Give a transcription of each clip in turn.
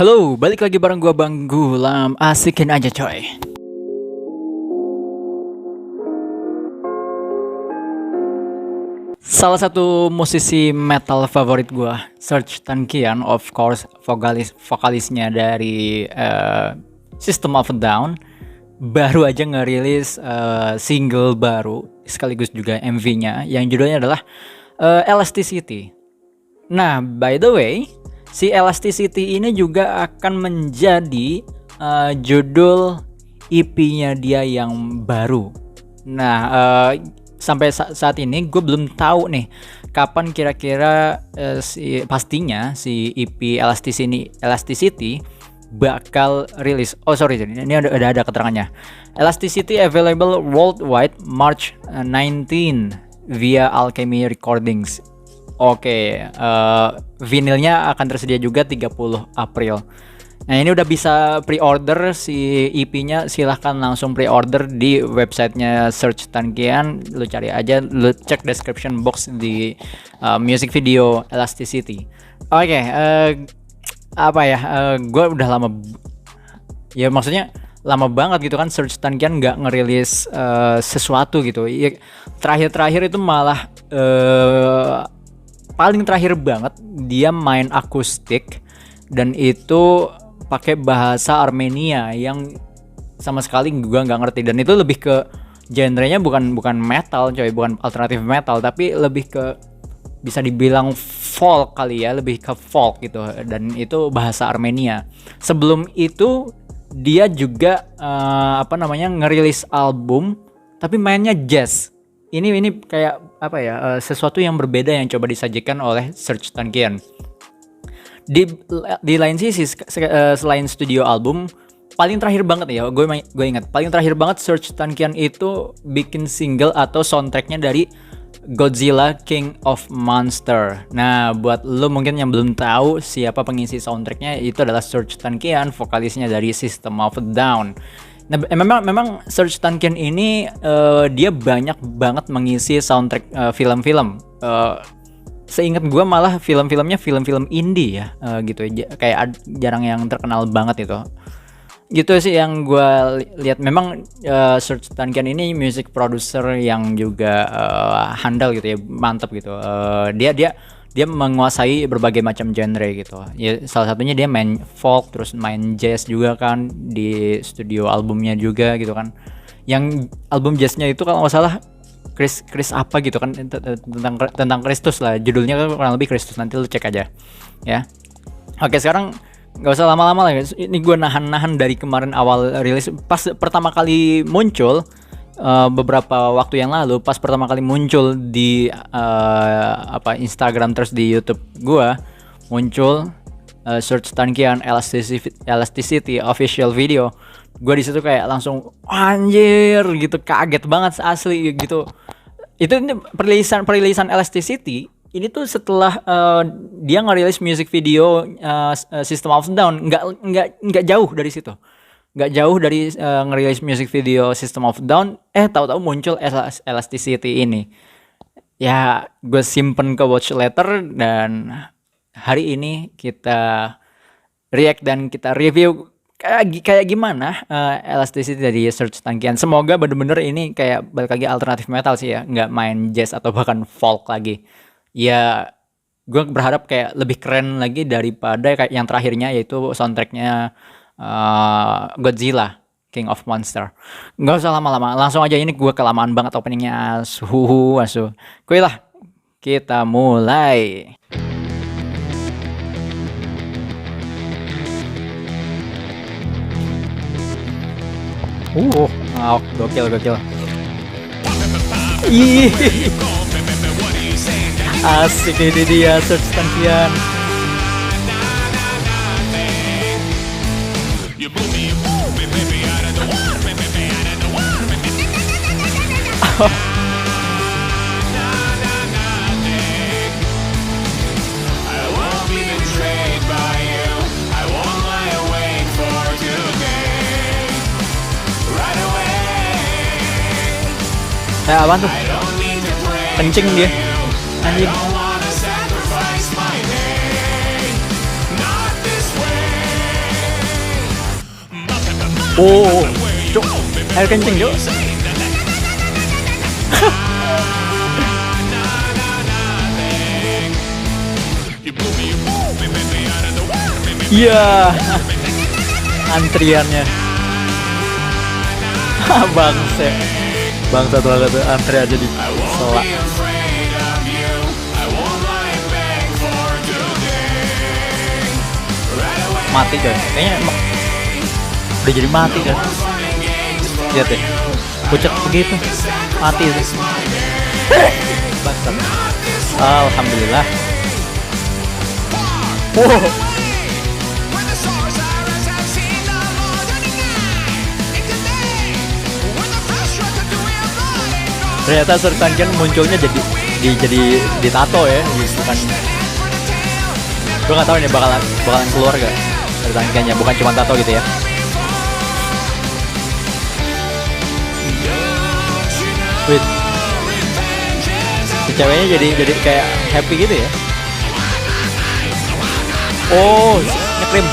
Halo, balik lagi bareng gua Bang Gulam. Asikin aja coy. Salah satu musisi metal favorit gua, Serj Tankian, of course, vokalisnya dari System of a Down, baru aja ngerilis single baru sekaligus juga MV-nya yang judulnya adalah Elasticity. Nah, by the way, si Elasticity ini juga akan menjadi judul EP-nya dia yang baru. Nah, sampai saat ini gue belum tahu nih kapan kira-kira pastinya si EP Elasticity bakal rilis. Oh sorry, ini ada keterangannya. Elasticity available worldwide March 19 via Alchemy Recordings. Oke, vinilnya akan tersedia juga 30 April. Nah, ini udah bisa pre-order si EP-nya, silahkan langsung pre-order di websitenya Serj Tankian. Lu cari aja, lu cek description box di music video Elasticity. Oke, gue udah lama, ya maksudnya lama banget gitu kan Serj Tankian nggak ngerilis sesuatu gitu. Ya, terakhir itu malah paling terakhir banget dia main akustik dan itu pakai bahasa Armenia yang sama sekali gua nggak ngerti, dan itu lebih ke genrenya bukan metal coy, bukan alternatif metal, tapi lebih ke bisa dibilang folk kali ya, lebih ke folk gitu, dan itu bahasa Armenia. Sebelum itu dia juga ngerilis album tapi mainnya jazz. Ini kayak sesuatu yang berbeda yang coba disajikan oleh Serj Tankian. Di lain sisi, selain studio album, paling terakhir banget ya, gue ingat paling terakhir banget Serj Tankian itu bikin single atau soundtracknya dari Godzilla King of Monster. Nah, buat lo mungkin yang belum tahu siapa pengisi soundtracknya, itu adalah Serj Tankian, vokalisnya dari System of a Down. Nah, memang Serj Tankian ini dia banyak banget mengisi soundtrack film-film. Seingat gue malah film-filmnya film-film indie ya, gitu. Kayak jarang yang terkenal banget itu. Gitu sih yang gue lihat. Memang Serj Tankian ini music producer yang juga handal gitu ya, mantap gitu. Dia menguasai berbagai macam genre gitu. Ya, salah satunya dia main folk, terus main jazz juga kan di studio albumnya juga gitu kan. Yang album jazznya itu kalau nggak salah Chris apa gitu kan, tentang Kristus lah. Judulnya kan kurang lebih Kristus, nanti lu cek aja ya. Oke, sekarang nggak usah lama-lama lah. Ini gue nahan dari kemarin awal rilis, pas pertama kali muncul. Beberapa waktu yang lalu pas pertama kali muncul di Instagram terus di YouTube gua muncul Serj Tankian Elasticity official video. Gua di situ kayak langsung anjir gitu, kaget banget asli gitu. Itu perilisan Elasticity ini tuh setelah dia ngerilis music video System of a Down, nggak jauh dari situ. Gak jauh dari ngerilis music video System of a Down, tahu-tahu muncul Elasticity ini. Ya, gue simpen ke watch letter, dan hari ini kita react dan kita review kayak gimana Elasticity dari Serj Tankian. Semoga bener-bener ini kayak balik lagi alternatif metal sih ya, nggak main jazz atau bahkan folk lagi. Ya, gue berharap kayak lebih keren lagi daripada kayak yang terakhirnya, yaitu soundtracknya Godzilla King of Monster. Nggak usah lama-lama, langsung aja. Ini gue kelamaan banget openingnya. Asu. Kuy lah, kita mulai. Gokil. Ih, asik ini dia Serj Tankian. Apaan tuh? Kencing dia. Anjing. Oh, cuk, air kencing cuk. Iya, antriannya. Bangse, bangsa tuh agak tuh antri aja di selak. Mati coy, kayaknya udah jadi mati kan. Lihat deh, pucat begitu, mati sih. Bangsat. Alhamdulillah. Wow. Ternyata Sertan kan munculnya jadi ditato ya, gitu kan. Gue nggak tahu ini bakalan keluar gak Sertan, bukan cuma tato gitu ya. Wait, si ceweknya jadi kayak happy gitu ya. Oh, nyekrim.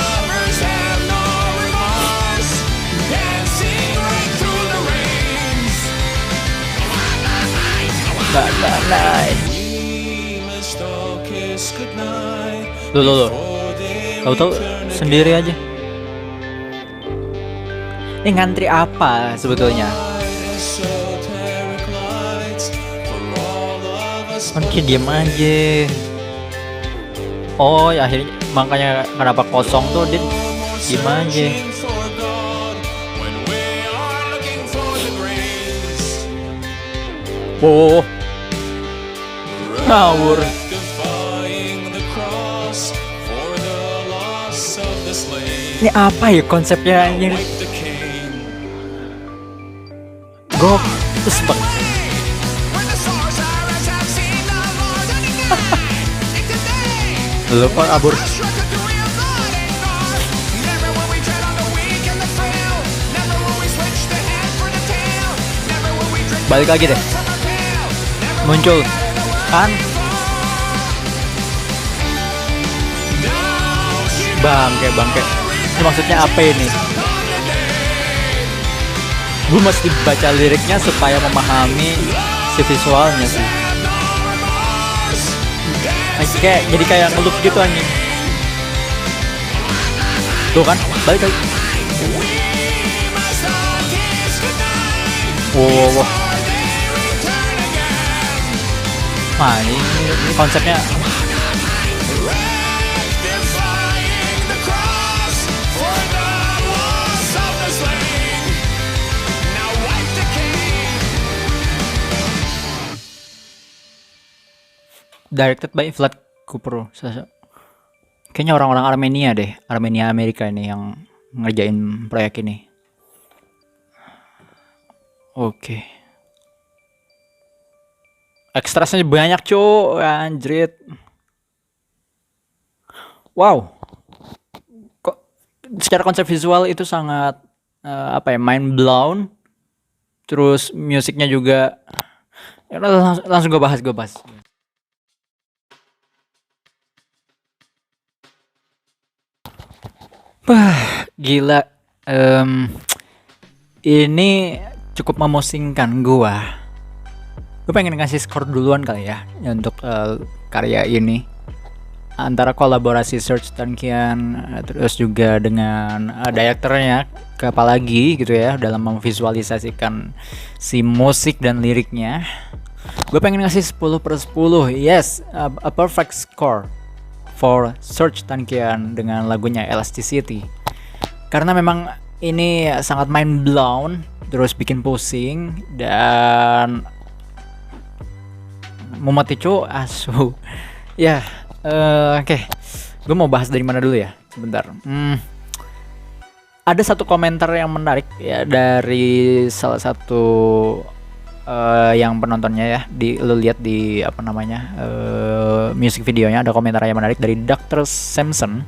Loh. Tahu sendiri aja. Ini ngantri apa sebetulnya? Kan diem aja. Oh ya akhirnya makanya kenapa kosong tuh dia diem aja. Wow, ngawur. Ini apa ya konsepnya anjir? Gok, terus bang. Lu kok abur? Balik lagi deh. Muncul kan? Bangke. Ini maksudnya apa ini? Gue mesti baca liriknya supaya memahami si visualnya sih. Jadi kayak ngelup gitu anjing. Tuh kan, balik lagi. Wow. Nah ini konsepnya. Directed by Vlad Kupro. Kayaknya orang-orang Armenia deh, Armenia Amerika ini yang ngerjain proyek ini. Oke. Ekstrasnya banyak cuy, anjrit. Wow. Kok secara konsep visual itu sangat mind blown. Terus musiknya juga langsung gue bahas. Wah, gila. Ini cukup memusingkan gua. Gue pengen ngasih skor duluan kali ya untuk karya ini. Antara kolaborasi Serj Tankian terus juga dengan directornya apalagi gitu ya dalam memvisualisasikan si musik dan liriknya. Gue pengen ngasih 10/10. Yes, a perfect score for Serj Tankian dengan lagunya Elasticity. Karena memang ini sangat mind blown, terus bikin pusing dan mumet cu asu. Ya, oke. Gue mau bahas dari mana dulu ya? Sebentar. Ada satu komentar yang menarik ya dari salah satu yang penontonnya ya, lu lihat di music videonya ada komentar yang menarik dari Dr. Samson.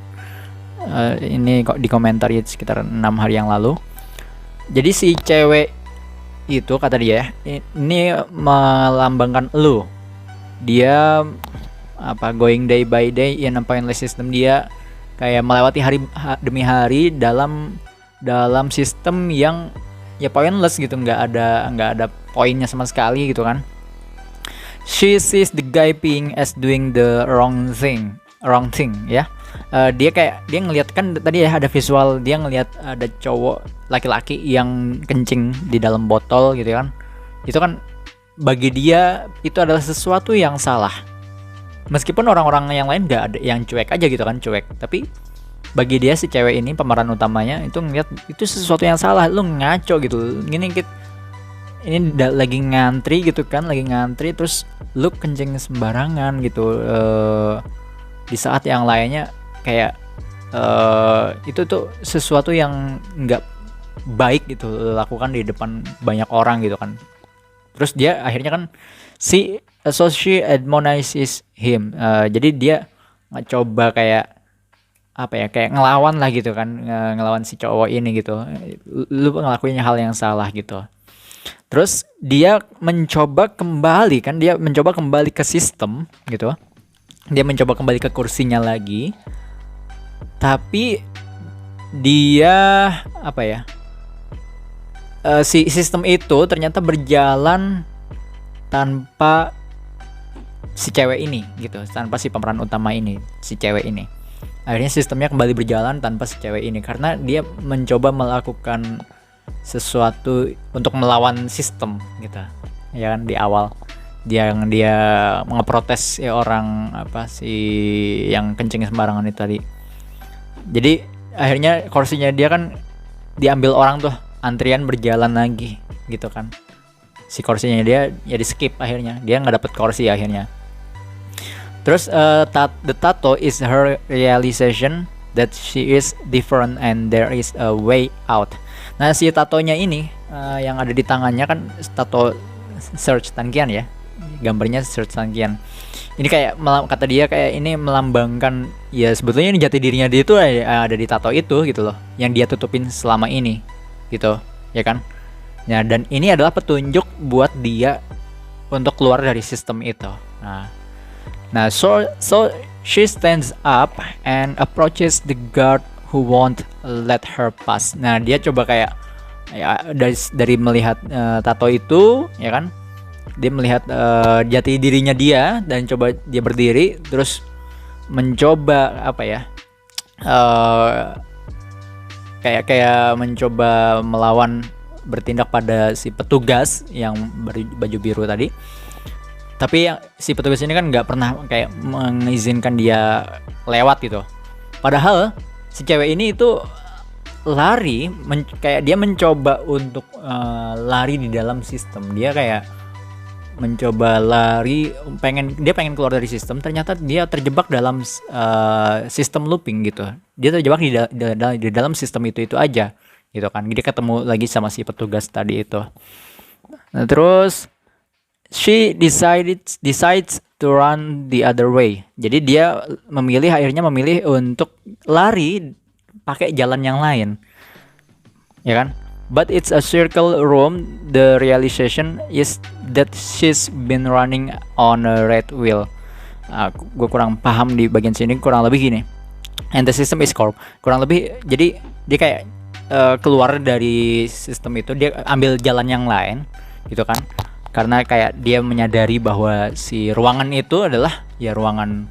Ini kok dikomentari sekitar 6 hari yang lalu. Jadi si cewek itu kata dia ini melambangkan lu. Dia going day by day in a pointless system. Dia kayak melewati hari demi hari dalam dalam sistem yang ya pointless gitu, nggak ada poinnya sama sekali gitu kan. She sees the guy peeing as doing the wrong thing ya. Dia ngelihat kan tadi ya ada visual, dia ngelihat ada cowok laki-laki yang kencing di dalam botol gitu kan. Itu kan bagi dia itu adalah sesuatu yang salah. Meskipun orang-orang yang lain nggak ada yang cuek aja gitu kan, cuek. Tapi bagi dia si cewek ini pemeran utamanya itu ngeliat itu sesuatu yang salah. Lu ngaco gitu. Ini lagi ngantri gitu kan, lagi ngantri terus lu kencing sembarangan gitu. Di saat yang lainnya kayak itu tuh sesuatu yang nggak baik gitu lakukan di depan banyak orang gitu kan. Terus dia akhirnya kan she admonishes him. Jadi dia coba kayak apa ya, kayak ngelawan lah gitu kan, ngelawan si cowok ini gitu. Lu ngelakuin hal yang salah gitu. Terus dia mencoba kembali ke sistem gitu. Dia mencoba kembali ke kursinya lagi. Tapi dia apa ya? Si sistem itu ternyata berjalan tanpa si cewek ini gitu, tanpa si pemeran utama ini, si cewek ini. Akhirnya sistemnya kembali berjalan tanpa si cewek ini karena dia mencoba melakukan sesuatu untuk melawan sistem gitu. Ya kan di awal dia ngeprotes ya orang yang kencing sembarangan itu tadi. Jadi akhirnya kursinya dia kan diambil orang tuh, antrian berjalan lagi gitu kan. Si kursinya dia ya di skip, akhirnya dia nggak dapet kursi akhirnya. Terus the tattoo is her realization that she is different and there is a way out. Nah si tatonya ini yang ada di tangannya kan tato Serj Tankian ya, gambarnya Serj Tankian. Ini kayak kata dia kayak ini melambangkan ya sebetulnya ini jati dirinya dia itu ada di tato itu gitu loh, yang dia tutupin selama ini gitu ya kan. Ya dan ini adalah petunjuk buat dia untuk keluar dari sistem itu. Nah, so she stands up and approaches the guard who won't let her pass. Nah, dia coba kayak ya dari melihat tato itu, ya kan? Dia melihat jati dirinya dia dan coba dia berdiri, terus mencoba apa ya? Kayak mencoba melawan, bertindak pada si petugas yang baju biru tadi. Tapi si petugas ini kan nggak pernah kayak mengizinkan dia lewat gitu. Padahal si cewek ini itu lari, kayak dia mencoba untuk lari di dalam sistem. Dia kayak mencoba lari, dia pengen keluar dari sistem. Ternyata dia terjebak dalam sistem looping gitu. Dia terjebak di dalam sistem itu aja gitu kan. Dia ketemu lagi sama si petugas tadi itu. Nah, terus she decides to run the other way. Jadi dia akhirnya memilih untuk lari pakai jalan yang lain. Ya kan? But it's a circle room. The realization is that she's been running on a red wheel. Gue kurang paham di bagian sini, kurang lebih gini. And the system is corrupt. Kurang lebih jadi dia kayak keluar dari sistem itu, dia ambil jalan yang lain gitu kan. Karena kayak dia menyadari bahwa si ruangan itu adalah ya ruangan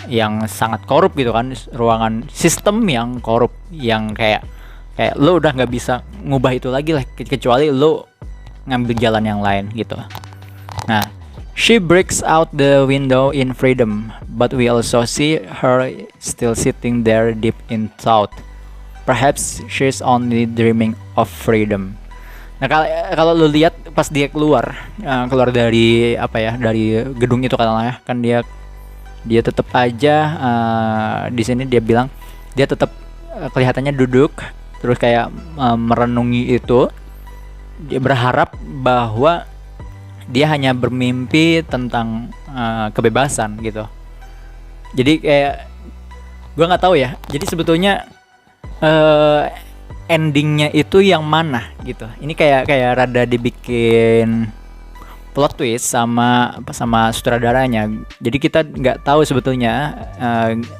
yang sangat korup gitu kan, ruangan sistem yang korup, yang kayak lo udah nggak bisa ngubah itu lagi lah, kecuali lo ngambil jalan yang lain gitu. Nah, she breaks out the window in freedom, but we also see her still sitting there deep in thought. Perhaps she's only dreaming of freedom. Nah kalau lu lihat pas dia keluar dari dari gedung itu kan dia tetap aja di sini dia bilang dia tetap kelihatannya duduk terus kayak merenungi itu. Dia berharap bahwa dia hanya bermimpi tentang kebebasan gitu. Jadi kayak gue nggak tahu ya. Jadi sebetulnya endingnya itu yang mana gitu. Ini kayak rada dibikin plot twist sama sutradaranya. Jadi kita nggak tahu sebetulnya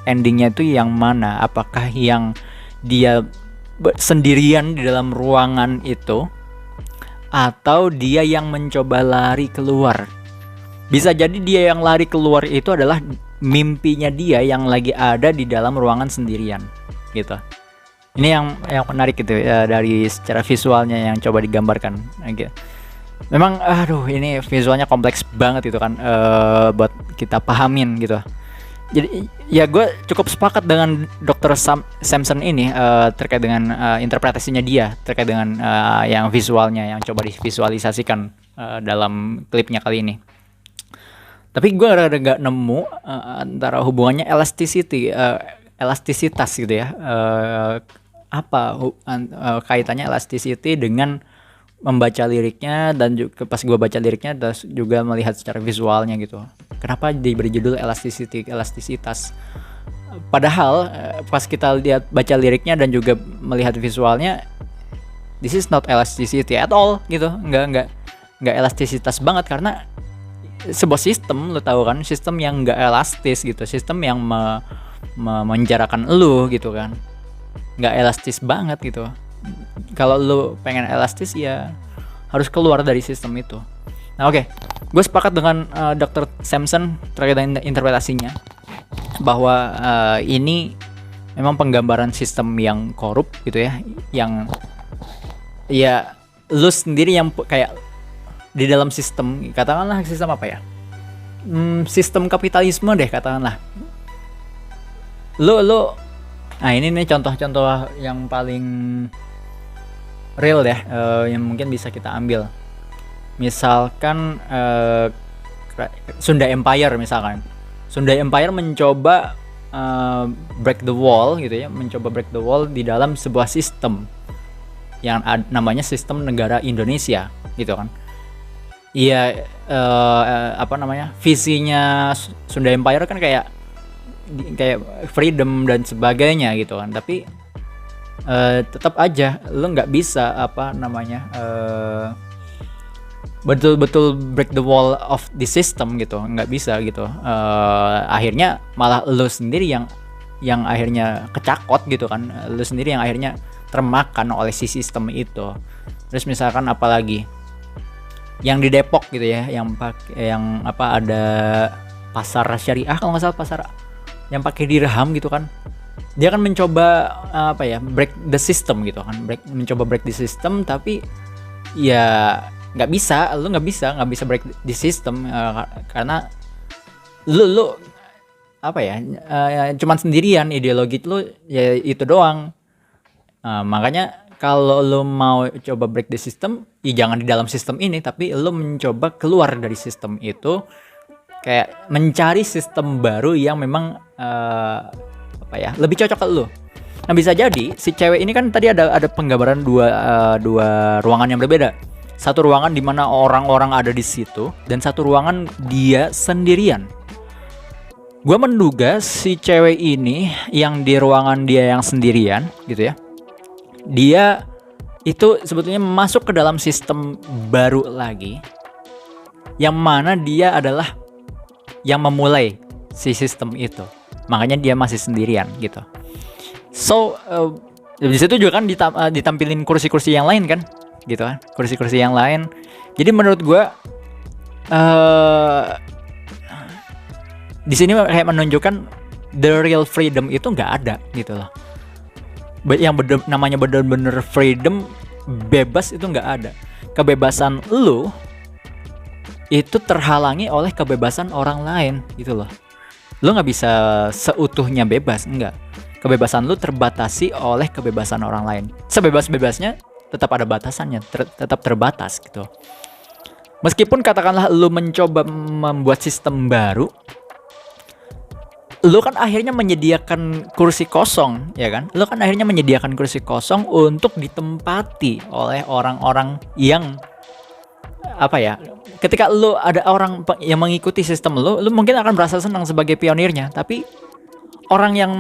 endingnya itu yang mana. Apakah yang dia sendirian di dalam ruangan itu, atau dia yang mencoba lari keluar. Bisa jadi dia yang lari keluar itu adalah mimpinya dia yang lagi ada di dalam ruangan sendirian gitu. Ini yang menarik gitu ya, dari secara visualnya yang coba digambarkan gitu. Memang ini visualnya kompleks banget itu kan, buat kita pahamin gitu. Jadi ya gue cukup sepakat dengan Dr. Samson ini terkait dengan interpretasinya dia terkait dengan yang visualnya yang coba divisualisasikan dalam klipnya kali ini. Tapi gue rada gak nemu antara hubungannya elastisitas gitu ya, kaitannya elasticity dengan membaca liriknya, dan juga pas gue baca liriknya terus juga melihat secara visualnya gitu. Kenapa diberi judul elastisitas? Padahal pas kita lihat baca liriknya dan juga melihat visualnya, this is not elasticity at all gitu. Nggak elastisitas banget, karena sebuah sistem, lo tahu kan, sistem yang nggak elastis gitu, sistem yang menjarakan lo gitu kan, nggak elastis banget gitu. Kalau lo pengen elastis ya harus keluar dari sistem itu. Nah oke, gue sepakat dengan Dr. Samson terkait dengan interpretasinya bahwa ini memang penggambaran sistem yang korup gitu ya, yang ya lo sendiri yang kayak di dalam sistem, katakanlah sistem apa ya, sistem kapitalisme deh katakanlah. Lo nah ini nih contoh-contoh yang paling real deh, yang mungkin bisa kita ambil. Misalkan Sunda Empire misalkan. Sunda Empire mencoba break the wall gitu ya, mencoba break the wall di dalam sebuah sistem yang namanya sistem negara Indonesia gitu kan. Iya, visinya Sunda Empire kan kayak freedom dan sebagainya gitu kan. Tapi tetap aja lo nggak bisa betul-betul break the wall of the system gitu, nggak bisa gitu. Akhirnya malah lo sendiri yang akhirnya kecakot gitu kan, lo sendiri yang akhirnya termakan oleh si sistem itu. Terus misalkan apalagi yang di Depok gitu ya, yang ada pasar syariah kalau nggak salah, pasar yang pakai dirham gitu kan. Dia kan mencoba break the system gitu kan, mencoba break the system, tapi ya nggak bisa break the system karena lu cuman sendirian, ideologi lu ya itu doang. Makanya kalau lu mau coba break the system, ya jangan di dalam sistem ini, tapi lu mencoba keluar dari sistem itu, kayak mencari sistem baru yang memang lebih cocok ke lu. Nah bisa jadi si cewek ini kan tadi ada penggambaran dua ruangan yang berbeda. Satu ruangan di mana orang-orang ada di situ, dan satu ruangan dia sendirian. Gua menduga si cewek ini yang di ruangan dia yang sendirian gitu ya, dia itu sebetulnya masuk ke dalam sistem baru lagi, yang mana dia adalah yang memulai si sistem itu. Makanya dia masih sendirian gitu. So di situ juga kan ditampilin kursi-kursi yang lain kan, gitu kan, kursi-kursi yang lain. Jadi menurut gue di sini kayak menunjukkan the real freedom itu nggak ada gitu loh. Yang namanya bener-bener freedom, bebas itu nggak ada. Kebebasan lu itu terhalangi oleh kebebasan orang lain gitu loh. Lu nggak bisa seutuhnya bebas, enggak. Kebebasan lu terbatasi oleh kebebasan orang lain. Sebebas-bebasnya tetap ada batasannya, tetap terbatas gitu. Meskipun katakanlah lu mencoba membuat sistem baru, lu kan akhirnya menyediakan kursi kosong, ya kan? Lu kan akhirnya menyediakan kursi kosong untuk ditempati oleh orang-orang yang ketika lu ada orang yang mengikuti sistem lu mungkin akan merasa senang sebagai pionirnya, tapi orang yang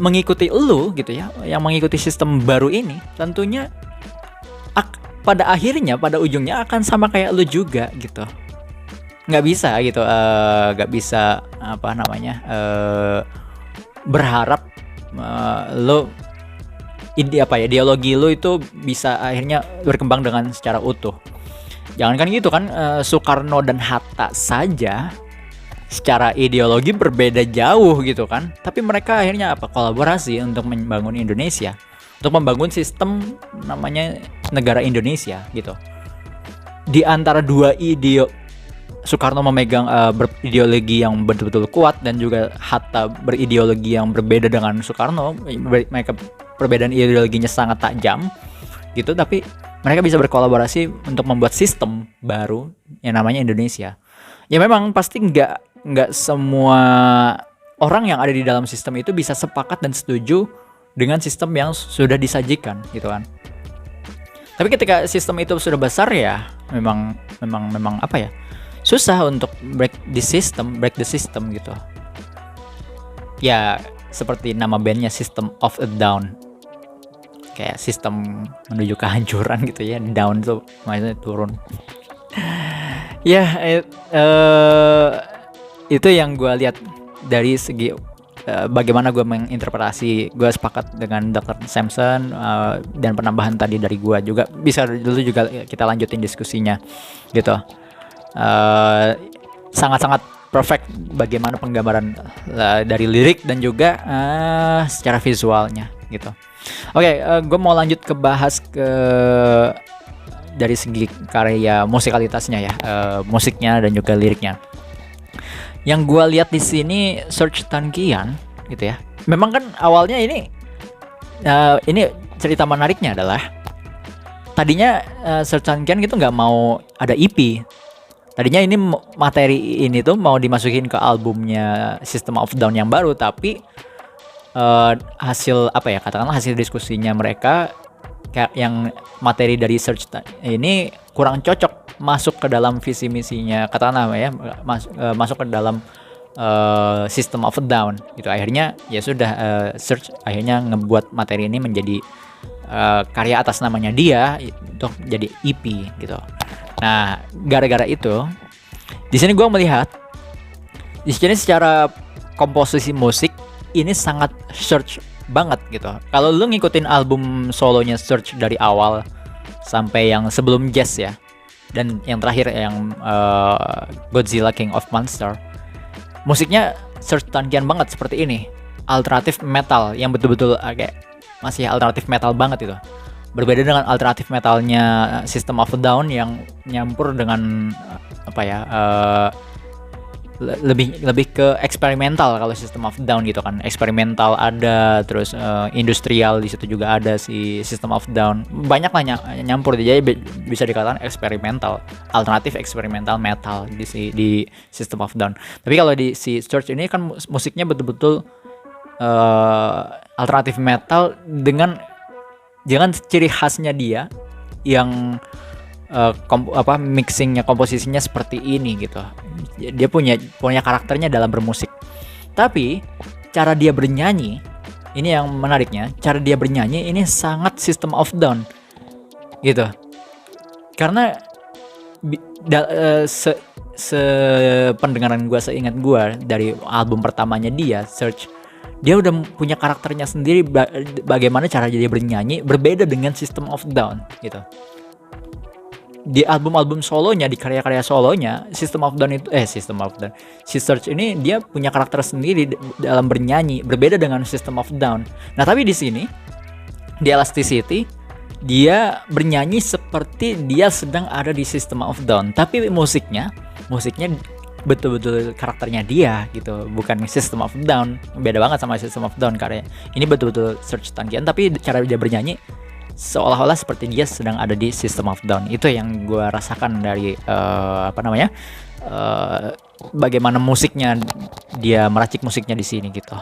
mengikuti lu gitu ya, yang mengikuti sistem baru ini, tentunya pada ujungnya akan sama kayak lu juga gitu. Nggak bisa gitu, nggak bisa berharap lu ideologi lu itu bisa akhirnya berkembang dengan secara utuh. Jangankan gitu kan, Soekarno dan Hatta saja secara ideologi berbeda jauh gitu kan, tapi mereka akhirnya kolaborasi untuk membangun Indonesia, untuk membangun sistem namanya negara Indonesia gitu. Di antara dua Soekarno memegang berideologi yang betul-betul kuat dan juga Hatta berideologi yang berbeda dengan Soekarno. Mereka perbedaan ideologinya sangat tajam gitu, tapi mereka bisa berkolaborasi untuk membuat sistem baru yang namanya Indonesia. Ya memang pasti nggak semua orang yang ada di dalam sistem itu bisa sepakat dan setuju dengan sistem yang sudah disajikan gitu kan. Tapi ketika sistem itu sudah besar ya memang susah untuk break the system gitu. Ya seperti nama bandnya, System of a Down, kayak sistem menuju kehancuran gitu ya. Down tuh maksudnya turun. Ya itu yang gue lihat dari segi bagaimana gue menginterpretasi. Gue sepakat dengan Dr. Samson dan penambahan tadi dari gue juga. Bisa dulu juga kita lanjutin diskusinya gitu. Sangat-sangat perfect bagaimana penggambaran dari lirik dan juga secara visualnya gitu. Oke, gue mau lanjut ke bahas dari segi karya musikalitasnya ya, musiknya dan juga liriknya. Yang gue lihat di sini Serj Tankian gitu ya. Memang kan awalnya ini cerita menariknya adalah tadinya Serj Tankian gitu nggak mau ada EP. Tadinya ini materi ini tuh mau dimasukin ke albumnya System of a Down yang baru, tapi hasil katakanlah hasil diskusinya mereka kayak yang materi dari Serj ini kurang cocok masuk ke dalam visi misinya, katakanlah ya masuk ke dalam System of a Down gitu. Akhirnya ya sudah, Serj akhirnya ngebuat materi ini menjadi karya atas namanya dia untuk jadi EP gitu. Nah, gara-gara itu di sini gue melihat di sini secara komposisi musik ini sangat Serj banget gitu. Kalau lu ngikutin album solonya Serj dari awal sampai yang sebelum Jazz ya, dan yang terakhir yang Godzilla King of Monsters, musiknya Serj Tankian banget seperti ini, alternatif metal yang betul-betul kayak masih alternatif metal banget itu. Berbeda dengan alternatif metalnya System of a Down yang nyampur dengan lebih ke eksperimental. Kalau System of a Down gitu kan eksperimental ada, terus industrial di situ juga ada si System of a Down, banyak lah nyampur, jadi bisa dikatakan eksperimental, alternatif eksperimental metal di System of a Down. Tapi kalau di si Serj ini kan musiknya betul-betul alternatif metal dengan ciri khasnya dia yang mixingnya, komposisinya seperti ini gitu. Dia punya karakternya dalam bermusik. Tapi cara dia bernyanyi ini yang menariknya, cara dia bernyanyi ini sangat System of a Down gitu. Karena pendengaran gue, seingat gue dari album pertamanya dia Serj, dia udah punya karakternya sendiri. Bagaimana cara dia bernyanyi berbeda dengan System of a Down gitu. Di album-album solonya, di karya-karya solonya, System of a Down si Serj ini dia punya karakter sendiri dalam bernyanyi, berbeda dengan System of a Down. Nah tapi di sini di Elasticity dia bernyanyi seperti dia sedang ada di System of a Down, tapi musiknya betul-betul karakternya dia gitu, bukan System of a Down. Beda banget sama System of a Down karya ini, betul-betul Serj Tankian, tapi cara dia bernyanyi seolah-olah seperti dia sedang ada di System of a Down. Itu yang gue rasakan dari bagaimana musiknya, dia meracik musiknya di sini gitu.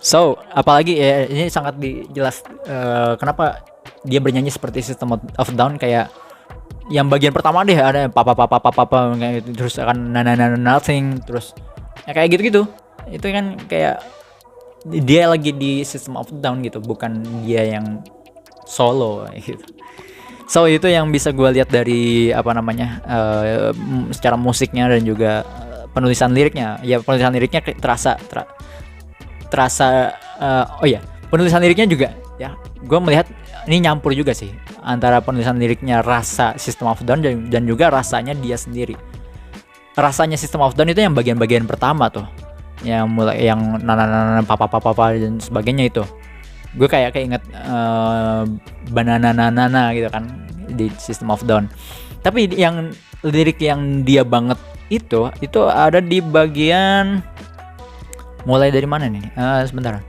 So apalagi ya, ini sangat jelas kenapa dia bernyanyi seperti System of a Down. Kayak yang bagian pertama deh ada papa terus akan nothing, terus ya kayak gitu itu kan kayak dia lagi di System of a Down gitu, bukan dia yang solo gitu. So itu yang bisa gue lihat dari secara musiknya dan juga penulisan liriknya. Ya penulisan liriknya terasa penulisan liriknya juga ya gue melihat ini nyampur juga sih antara penulisan liriknya rasa System of a Down dan juga rasanya dia sendiri. Rasanya System of a Down itu yang bagian-bagian pertama tuh, yang mulai yang nana papa dan sebagainya itu. Gue kayak inget banana nana gitu kan di System of a Down. Tapi yang lirik yang dia banget itu ada di bagian mulai dari mana nih? Sebentar.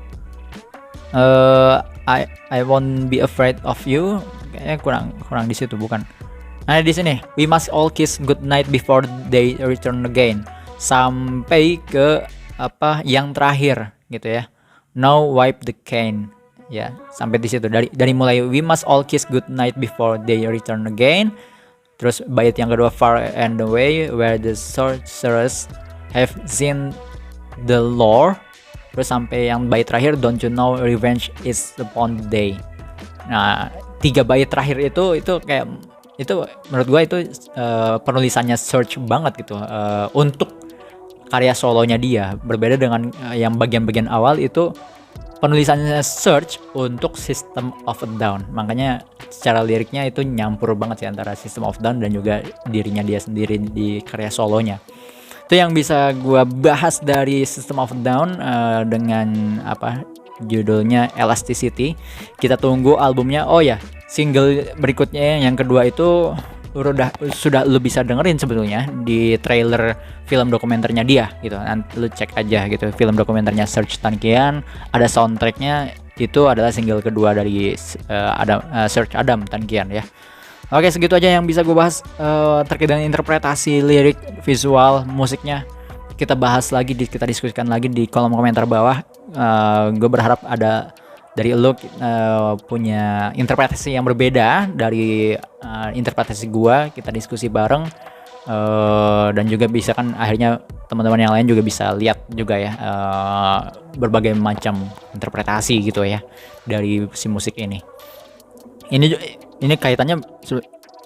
I won't be afraid of you. Kayaknya kurang di situ, bukan. Nah, di sini we must all kiss goodnight before they return again. Sampai ke apa yang terakhir gitu ya. Now wipe the cane. Ya, sampai di situ dari mulai we must all kiss goodnight before they return again. Terus bait yang kedua far and away where the sorcerers have seen the lore. Terus sampai yang bait terakhir don't you know revenge is upon the day. Nah, 3 bait terakhir itu kayak itu menurut gua itu penulisannya Search banget gitu untuk karya solonya dia. Berbeda dengan yang bagian-bagian awal itu penulisannya Search untuk System of a Down. Makanya secara liriknya itu nyampur banget sih antara System of a Down dan juga dirinya dia sendiri di karya solonya. Itu yang bisa gue bahas dari System of a Down dengan apa judulnya Elasticity. Kita tunggu albumnya. Oh ya, single berikutnya yang kedua itu sudah lu bisa dengerin sebetulnya di trailer film dokumenternya dia gitu. Nanti lu cek aja gitu film dokumenternya Search Tan Kian, ada soundtracknya, itu adalah single kedua dari Search Adam Tan Kian ya. Oke, segitu aja yang bisa gue bahas terkait dengan interpretasi lirik, visual, musiknya. Kita bahas lagi, kita diskusikan lagi di kolom komentar bawah. Gue berharap ada dari lo punya interpretasi yang berbeda dari interpretasi gue. Kita diskusi bareng dan juga bisa kan akhirnya teman-teman yang lain juga bisa lihat juga ya berbagai macam interpretasi gitu ya dari si musik ini. Ini kaitannya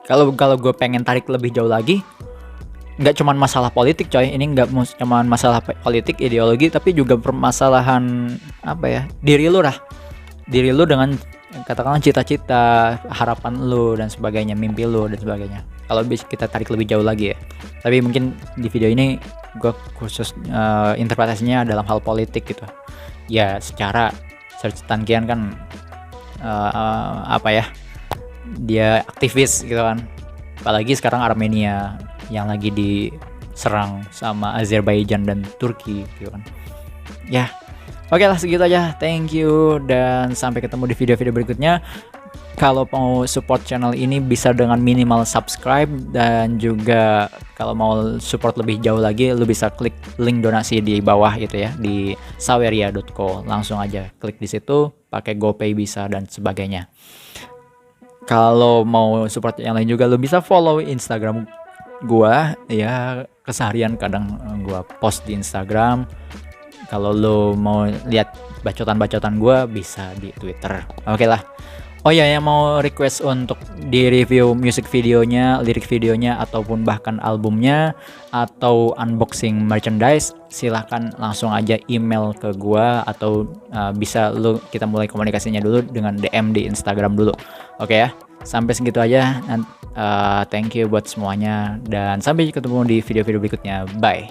kalau gue pengen tarik lebih jauh lagi, nggak cuman masalah politik coy, ini nggak cuman masalah politik ideologi, tapi juga permasalahan apa ya, diri lu dengan katakanlah cita-cita, harapan lu dan sebagainya, mimpi lu dan sebagainya. Kalau bisa kita tarik lebih jauh lagi ya, tapi mungkin di video ini gue khusus interpretasinya dalam hal politik gitu ya. Secara Search Tan Kian kan apa ya, dia aktivis gitu kan, apalagi sekarang Armenia yang lagi diserang sama Azerbaijan dan Turki gitu kan ya. Oke lah, segitu aja, thank you dan sampai ketemu di video-video berikutnya. Kalau mau support channel ini bisa dengan minimal subscribe, dan juga kalau mau support lebih jauh lagi lu bisa klik link donasi di bawah gitu ya di saweria.co, langsung aja klik di situ, pakai GoPay bisa dan sebagainya. Kalau mau support yang lain juga lu bisa follow Instagram gua ya, keseharian kadang gua post di Instagram. Kalau lu mau lihat bacotan-bacotan gua bisa di Twitter. Oke lah. Oh ya, yang mau request untuk di review music videonya, lirik videonya, ataupun bahkan albumnya, atau unboxing merchandise, silahkan langsung aja email ke gua, atau bisa kita mulai komunikasinya dulu dengan DM di Instagram dulu. Oke ya, sampai segitu aja. Thank you buat semuanya, dan sampai ketemu di video-video berikutnya. Bye.